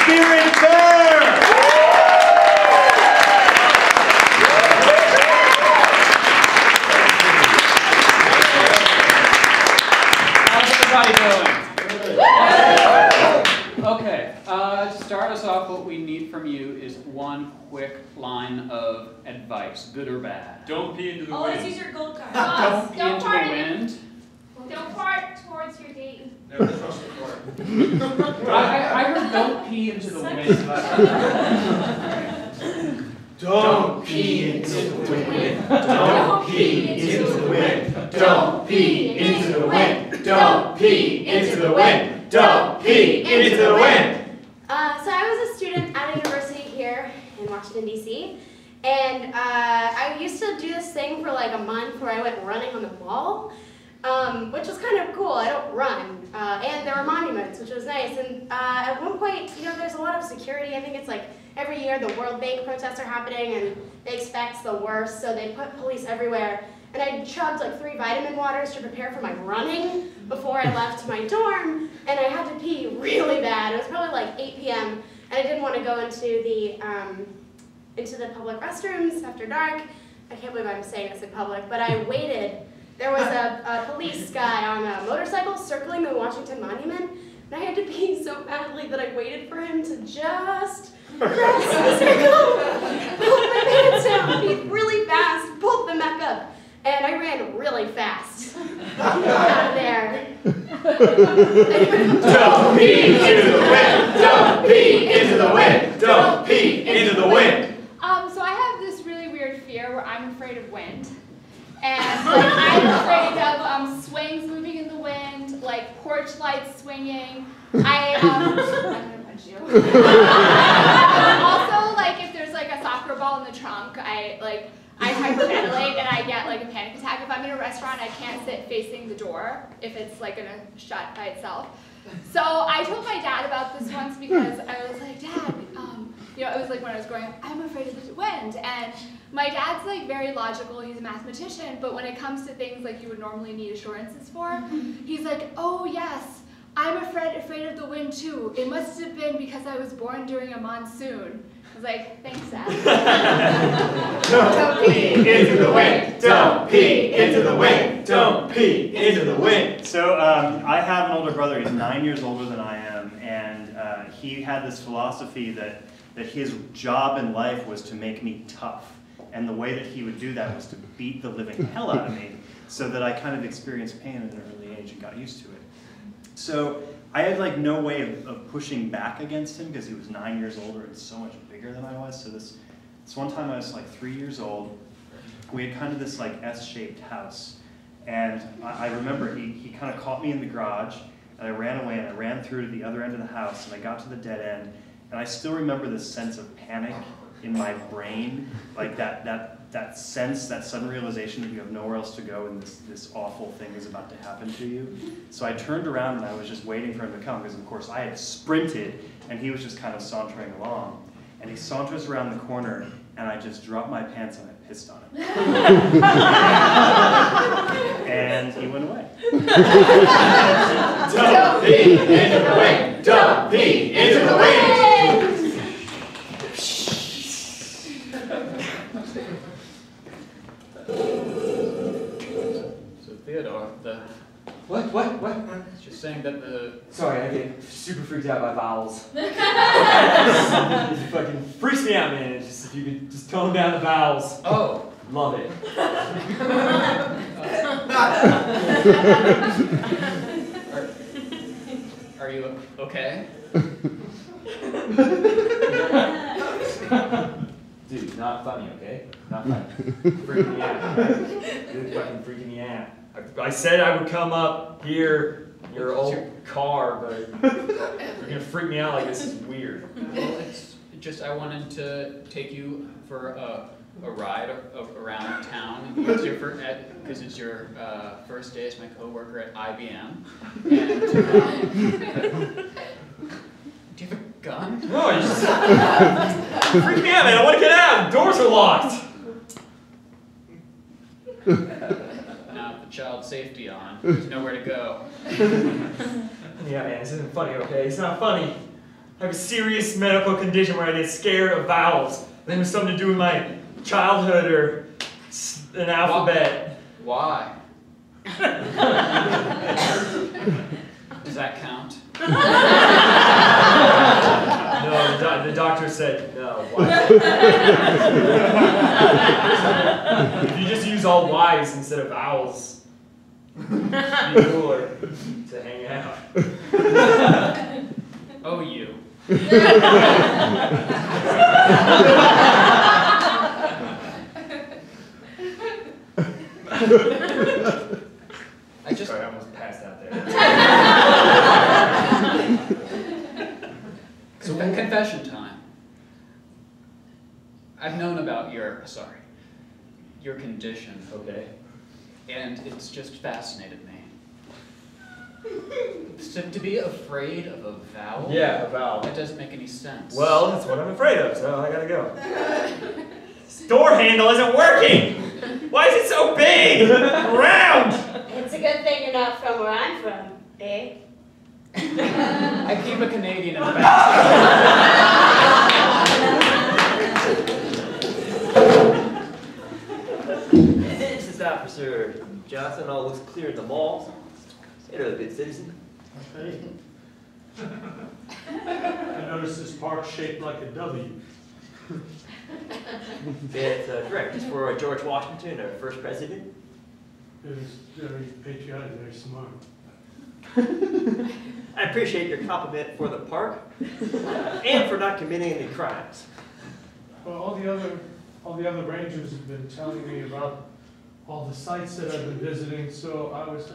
Spirit Fair! How's everybody doing? Okay, to start us off, what we need from you is one quick line of advice, good or bad. Don't pee into the wind. Always use your gold card. Don't pee into the wind. Don't fart towards your date. Never trust the fart. I heard don't pee into the wind. Don't pee into the wind. Don't pee into the wind. Don't pee into the wind. Don't pee into the wind. Don't pee into the wind. So I was a student at a university here in Washington, D.C., and I used to do this thing for like a month where I went running on the wall, which was kind of cool. I don't run, and there were monuments, which was nice. And at one point, you know, there's a lot of security. I think it's like every year the World Bank protests are happening, and they expect the worst, so they put police everywhere. And I chugged like 3 vitamin waters to prepare for my running before I left my dorm, and I had to pee really bad. It was probably like 8 p.m., and I didn't want to go into the public restrooms after dark. I can't believe I'm saying this in public, but I waited. There was a police guy on a motorcycle circling the Washington Monument, and I had to pee so badly that I waited for him to just cross the circle, pulled my pants down, peed really fast, pulled them back up. And I ran really fast out of there. Don't pee into the wind. Don't pee into the wind. Don't pee into the wind. So I have this really weird fear where I'm afraid of wind. And like, I'm afraid of swings moving in the wind, like porch lights swinging. I'm gonna punch you. Also, like if there's like a soccer ball in the trunk, I hyperventilate and I get like a panic attack. If I'm in a restaurant, I can't sit facing the door if it's like gonna shut by itself. So I told my dad about this once because I was like, Dad, you know, it was like when I was growing up, I'm afraid of the wind. And my dad's like very logical, he's a mathematician, but when it comes to things like you would normally need assurances for, he's like, oh yes, I'm afraid of the wind too. It must have been because I was born during a monsoon. I was like, thanks, Dad. Don't pee into the wind. Don't pee into the wind. Don't pee into the wind. So I have an older brother. He's 9 years older than I am, and he had this philosophy that his job in life was to make me tough, and the way that he would do that was to beat the living hell out of me, so that I kind of experienced pain at an early age and got used to it. So I had like no way of pushing back against him because he was 9 years older and so much bigger than I was. So this one time I was like 3 years old. We had kind of this like S-shaped house, and I remember he kind of caught me in the garage, and I ran away and I ran through to the other end of the house, and I got to the dead end, and I still remember this sense of panic in my brain, like that sense, that sudden realization that you have nowhere else to go and this awful thing is about to happen to you. So I turned around and I was just waiting for him to come because of course I had sprinted and he was just kind of sauntering along. And he saunters around the corner and I just dropped my pants and I pissed on him. And he went away. Don't pee into the wind. Don't pee into the wind. So Theodore, What? just saying that Sorry, I get super freaked out by vowels. It fucking freaks me out, man. It's just, if you could just tone down the vowels. Oh. Love it. Are you okay? Dude, not funny, okay? Not funny. Freaking me out. You're fucking freaking me out. I said I would come up here, your old car, but you're gonna freak me out like this is weird. Well, it's just I wanted to take you for a ride around town because it's your first day as my coworker at IBM. And do you have a gun? No, you just freak me out, man. I want to get out. The doors are locked. Now with the child safety on, there's nowhere to go. Yeah, man, this isn't funny, okay? It's not funny. I have a serious medical condition where I get scared of vowels. I think it was something to do with my childhood or an alphabet. Why? Does that count? No, the doctor said no. Why? If you just use all Y's instead of vowels, it'd be cooler to hang out. Oh, you. Sorry, I almost passed out there. So, confession time. I've known about your condition, Okay. and it's just fascinated me. So to be afraid of a vowel? Yeah, a vowel. That doesn't make any sense. Well, that's what I'm afraid of, so I gotta go. This door handle isn't working! Why is it so big? Round! It's a good thing you're not from where I'm from, eh? I keep a Canadian in the back. This is Officer Johnson. All looks clear in the mall. You're a good citizen. Okay. I noticed this park's shaped like a W. That's correct. It's for George Washington, our first president. It was very patriotic, very smart. I appreciate your compliment for the park and for not committing any crimes. Well, all the other rangers have been telling me about all the sites that I've been visiting, so I was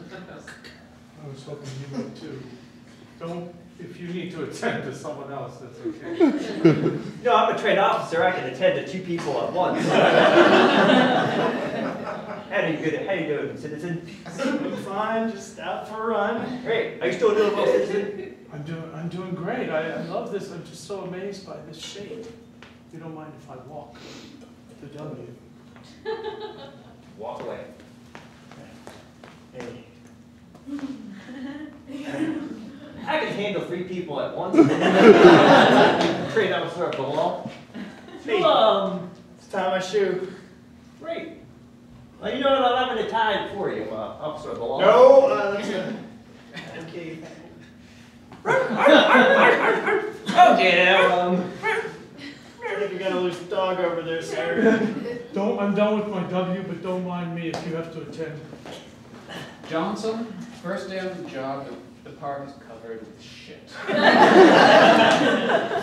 hoping you would too. If you need to attend to someone else, that's okay. No, I'm a trained officer. I can attend to 2 people at once. How you doing, citizen? Fine, just out for a run. Great. Are you still doing well, citizen? I'm doing great. I love this. I'm just so amazed by this shape. You don't mind if I walk the W? Walk away. Hey. I can handle 3 people at once. Trained officer of the law. Hey. It's time I shoot. Great. Well, you know what? I'll have a tie for you, officer of the law. No, that's good. Okay. Okay, now, I think we got a loose dog over there, sir. I'm done with my W, but don't mind me if you have to attend. Johnson, first day on the job, the park is covered with shit.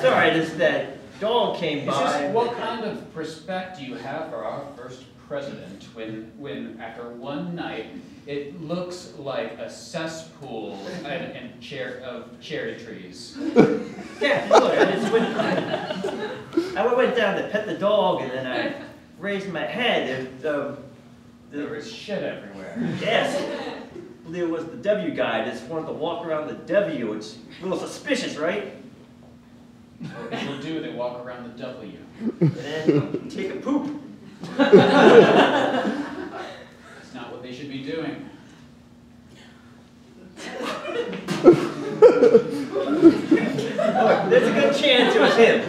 sorry, just that dog came It's by. just, what kind of respect do you have for our first president when after one night it looks like a cesspool and cherry trees? Yeah, look, I went down to pet the dog and then I raised my head and There was shit everywhere. yes, there was the W guy just wanted to walk around the W. It's a little suspicious, right? What people do, they walk around the W. And then take a poop. It's not what they should be doing. Look, there's a good chance it was him.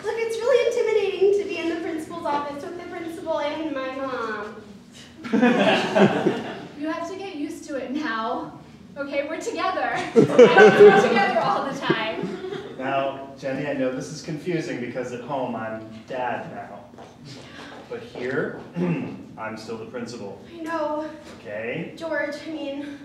Look, it's really intimidating to be in the principal's office with the principal and my mom. You have to get used to it now. Okay, we're together. We're together all the time. Now, Jenny, I know this is confusing because at home I'm dad now. But here, I'm still the principal. I know. Okay? George, I mean,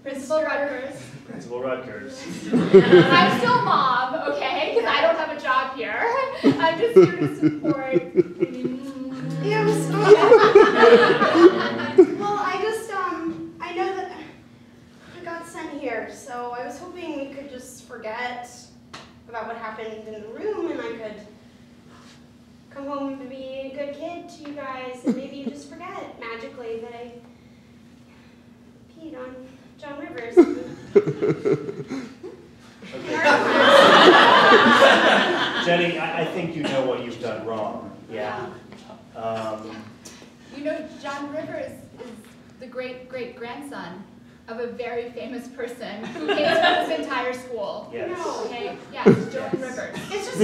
Principal Rutgers. Principal Rutgers. I'm still mom, okay? Because I don't have a job here. I'm just here to support. ew, stop. Well, I know that I got sent here, so I was hoping we could just forget about what happened in the room and I could come home and be a good kid to you guys and maybe you just forget magically that I peed on John Rivers. Jenny, I think you know what you've done wrong. Yeah. You know, John Rivers great-great-grandson of a very famous person who hates this entire school. Yes. No. Okay? Yes, Joan Rivers. It's just.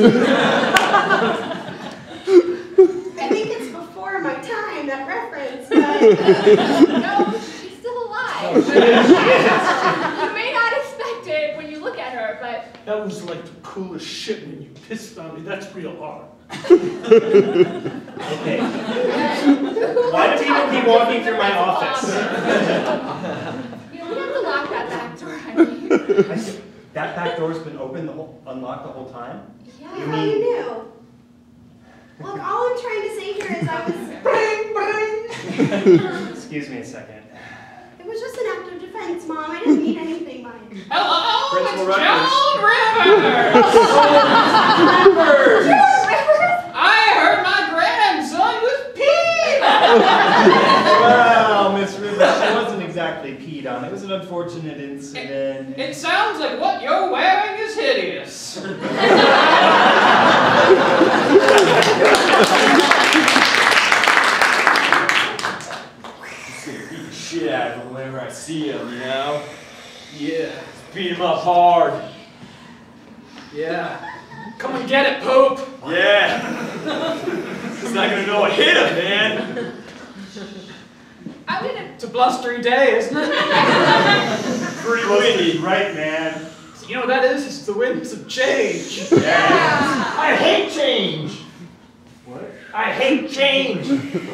I think it's before my time, that reference, but. No, she's still alive. You may not expect it when you look at her, but That was like the coolest shit when you pissed on me. That's real art. Okay. Why do people keep walking through my office? you know, we have to lock that back door, honey. That back door's been open unlocked the whole time? Yeah, how you knew? Look, all I'm trying to say here is I was. Excuse me a second. It was just an act of defense, Mom. I didn't mean anything by it. Hello, Principal it's Rutgers. Joan Rivers! Joan Rivers? I heard my grandson was peed! Well, Miss Rivers, she wasn't exactly peed on. It was an unfortunate incident. It sounds like what you're wearing is hideous. Just gonna beat the shit out of him whenever I see him, you know? Yeah, just beat him up hard. Yeah. Come and get it, Pope! Yeah. He's not gonna know what hit him, man. I'm gonna. It's a blustery day, isn't it? Pretty windy. Right, man. You know what that is? It's the winds of change. Yeah. I hate change! What? I hate change!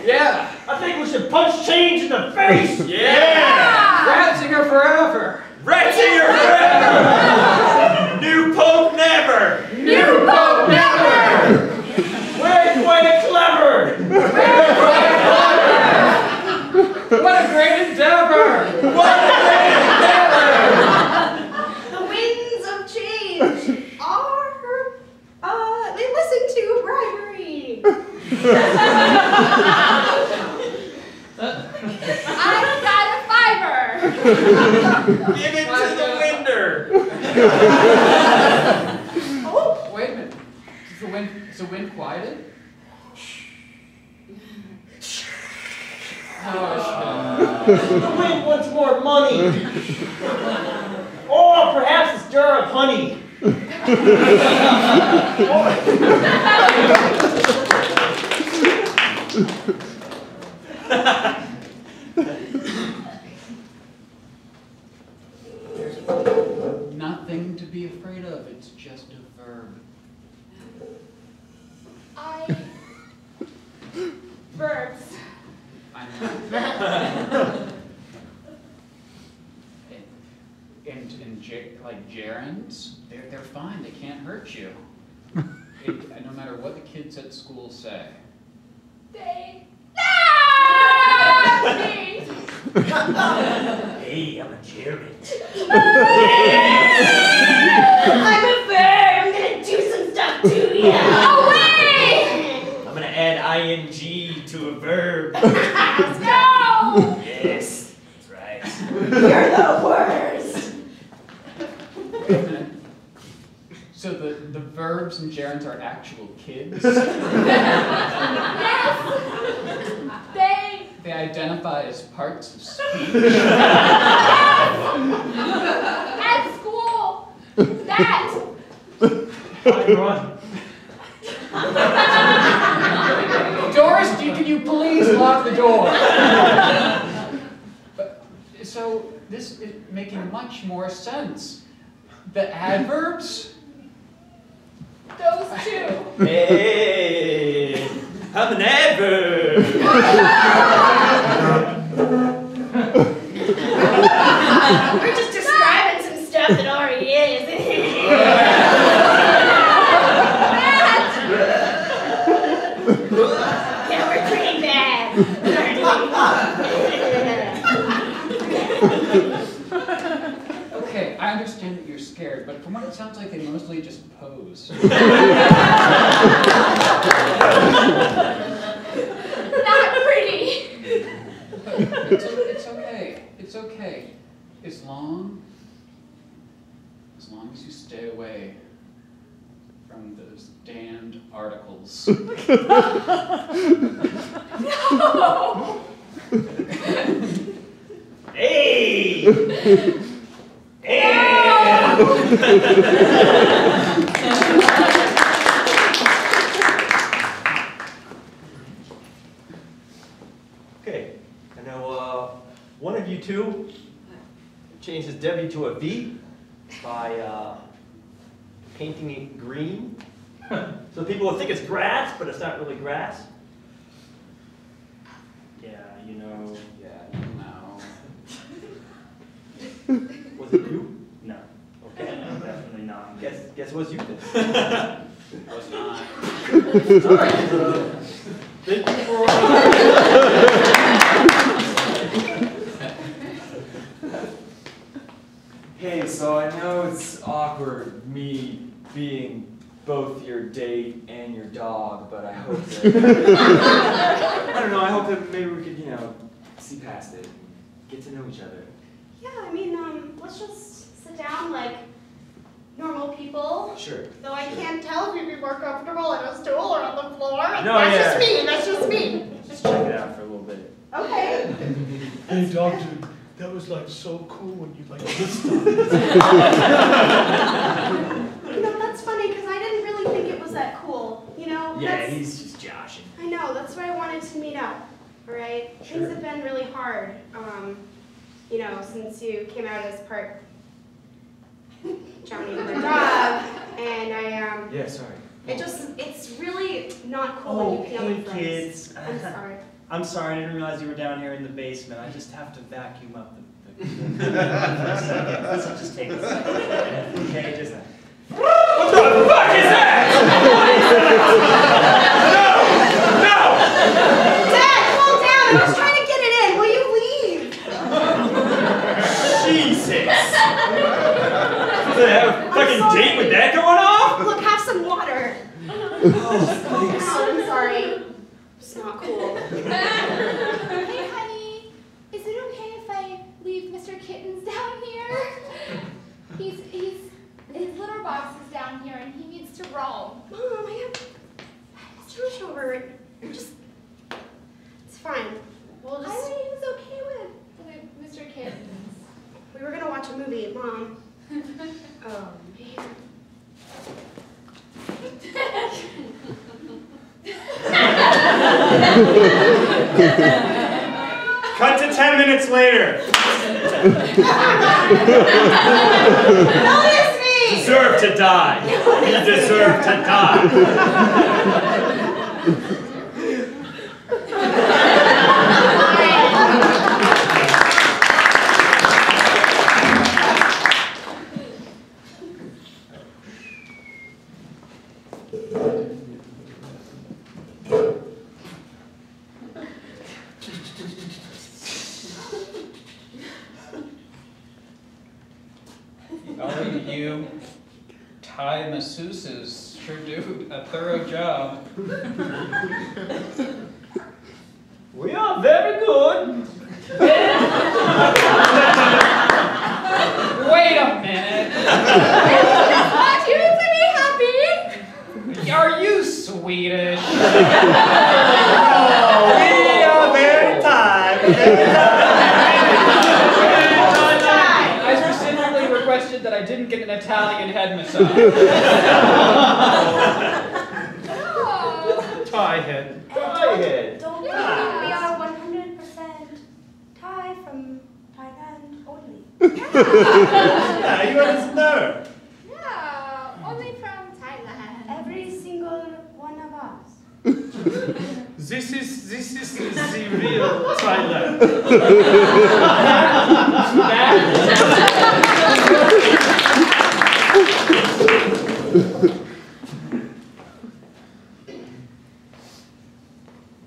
Yeah. I think we should punch change in the face! Yeah! Ratzinger forever. Ratzinger forever! New Pope never! New Pope never! Way, way clever! What a great endeavor! What a great endeavor! The winds of change are. They listen to bribery. I've got a fiver! Give it to the winder! Oh, Wait a minute. Is the wind quieted? The wind wants more money! Or perhaps a jar of honey! There's nothing to be afraid of. It's just a verb. Verbs. I know. Like gerunds, they're fine. They can't hurt you. No matter what the kids at school say. They. Hey, I'm a gerund. I'm a bird. I'm gonna do some stuff to you. Away! I'm gonna add ing to a verb. No! Yes, that's right. You're the worst. So the verbs and gerunds are actual kids? Yes! They identify as parts of speech? At school! That! I run. Doris, can you please lock the door? So this is making much more sense. The adverbs? Those two. Hey, I'm an adverb. We're just describing some stuff that already is. Yeah, we're pretty bad. Okay, I understand that you're scared, but from what it sounds like, they mostly just pose. Not pretty. It's okay. It's okay. As long as you stay away from those damned articles. No! Okay, I know one of you two changed his W to a V by painting it green. So people will think it's grass, but it's not really grass. Yeah, you know. Yeah, no. Was it you? No. Okay. Definitely not. Guess it was you then. I was not. All right. Thank you for. Hey, so I know it's awkward, me being both your date and your dog, but I hope that, I don't know, I hope that maybe we could, you know, see past it, get to know each other. Yeah, I mean, let's just sit down like normal people. Sure. Though I can't tell if you'd be more comfortable in a stool or on the floor. No, That's yeah. just me, that's just me. Just check it out for a little bit. Okay. Hey, doctor, that was like so cool when you like this You know, that's funny because I didn't really think it was that cool. You know? Yeah, That's, he's just joshing. I know, that's why I wanted to meet up. Alright? Sure. Things have been really hard, you know, since you came out as part Johnny with a dog. And Yeah, sorry. it's really not cool Oh, when you peel hey my friends. kids. I'm sorry. I'm sorry, I didn't realize you were down here in the basement. I just have to vacuum up the for a second. This will just take a second. Okay, just. What the fuck is that? No! Dad, calm down! I was trying to get it in. Will you leave? Jesus! Did I have a fucking date with that going off? Look, have some water. Oh, I'm sorry. It's not cool. Hey, honey, is it okay if I leave Mr. Kittens down here? His litter box is down here and he needs to roam. Mom, I have Josh over. Just, it's fine. We'll I just. thought he was okay with Mr. Kittens. We were gonna watch a movie, Mom. Oh man. Cut to 10 minutes later. Notice me! Deserve to die. You deserve to die. All of you Thai masseuses sure do a thorough job. We are very good. Wait a minute! Aren't you to be happy? Are you Swedish? We are very tired. I specifically requested that I didn't get an Italian head massage. Oh. Thai head. Thai head. Don't worry, Yeah. we are 100% Thai from Thailand only. Yeah, you haven't know. Yeah, only from Thailand. Every single one of us. This is the real Thailand.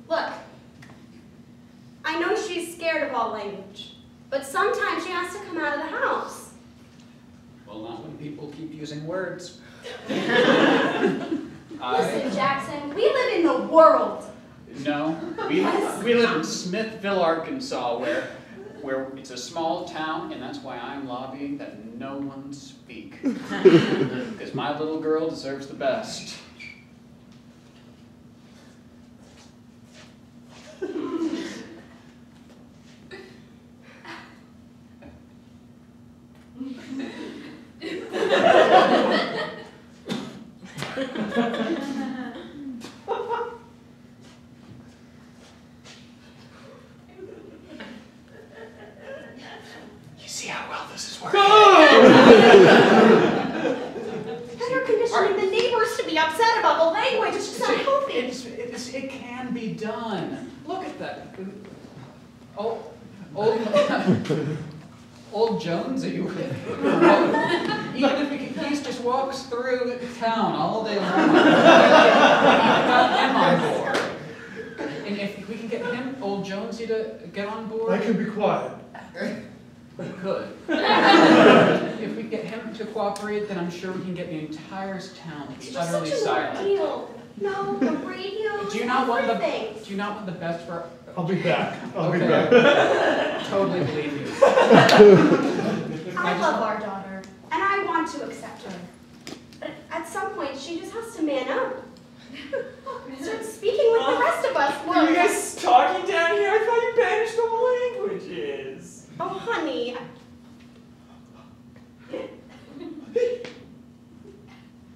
Look, I know she's scared of all language, but sometimes she has to come out of the house. Well, not when people keep using words. Listen, Jackson, we live in the world. No, we live in Smithville, Arkansas, where it's a small town, and that's why I'm lobbying that no one speak. Because my little girl deserves the best. Old Jonesy, even if he just walks through town all day long, we've got him on board. And if we can get him, old Jonesy, to get on board, I can be quiet. we could. If we get him to cooperate, then I'm sure we can get the entire town to It's be just utterly such an silent. ordeal. No, the radio. Do you not want everything. the? Do you not want the best for? I'll be back. I'll be Okay. back. Totally believe you. I love our daughter, and I want to accept her. But at some point, she just has to man up. Start speaking like the rest of us. Were you guys talking down here? I thought you banished all languages. Oh, honey.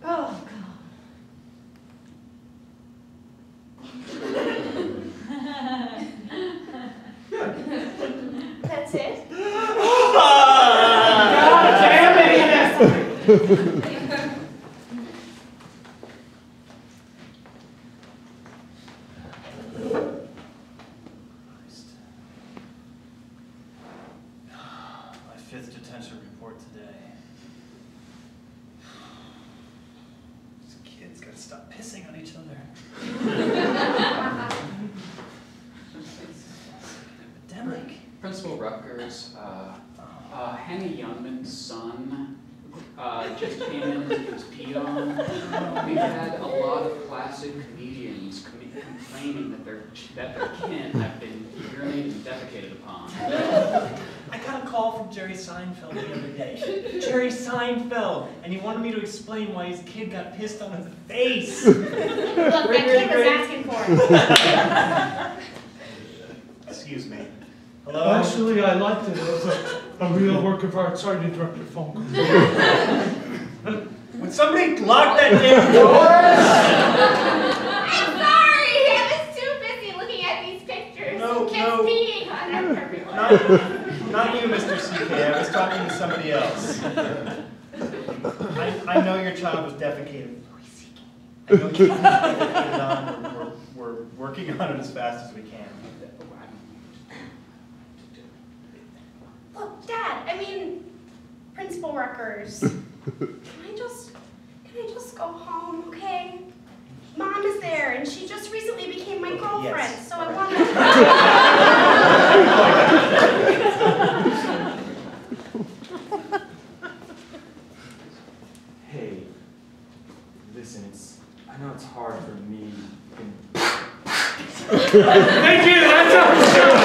Oh, God. That's it? God damn it! My 5th detention report today. These kids gotta stop pissing on each other. Epidemic. Principal Rutgers, Hannah Youngman's son just came in and was peed on. We've had a lot of classic comedians complaining that their kin have been urinated and defecated upon. I got a call from Jerry Seinfeld the other day. Jerry Seinfeld! And he wanted me to explain why his kid got pissed on his face. Look, that kid was asking for it. Excuse me. Hello? Actually, I liked it. It was a real work of art. Sorry to interrupt your phone call. Would somebody lock that damn door? I'm sorry! I was too busy looking at these pictures. No, Kids no. peeing on everyone. Not you, Mr. CK. I was talking to somebody else. I know your child was defecated. I know you can defecate on. We're working on it as fast as we can. Look, Dad, I mean, Principal Rutgers. Can I just go home, okay? Mom is there, and she just recently became my girlfriend, Yes. so I want to... Hey, listen, I know it's hard for me. Thank you. That's all.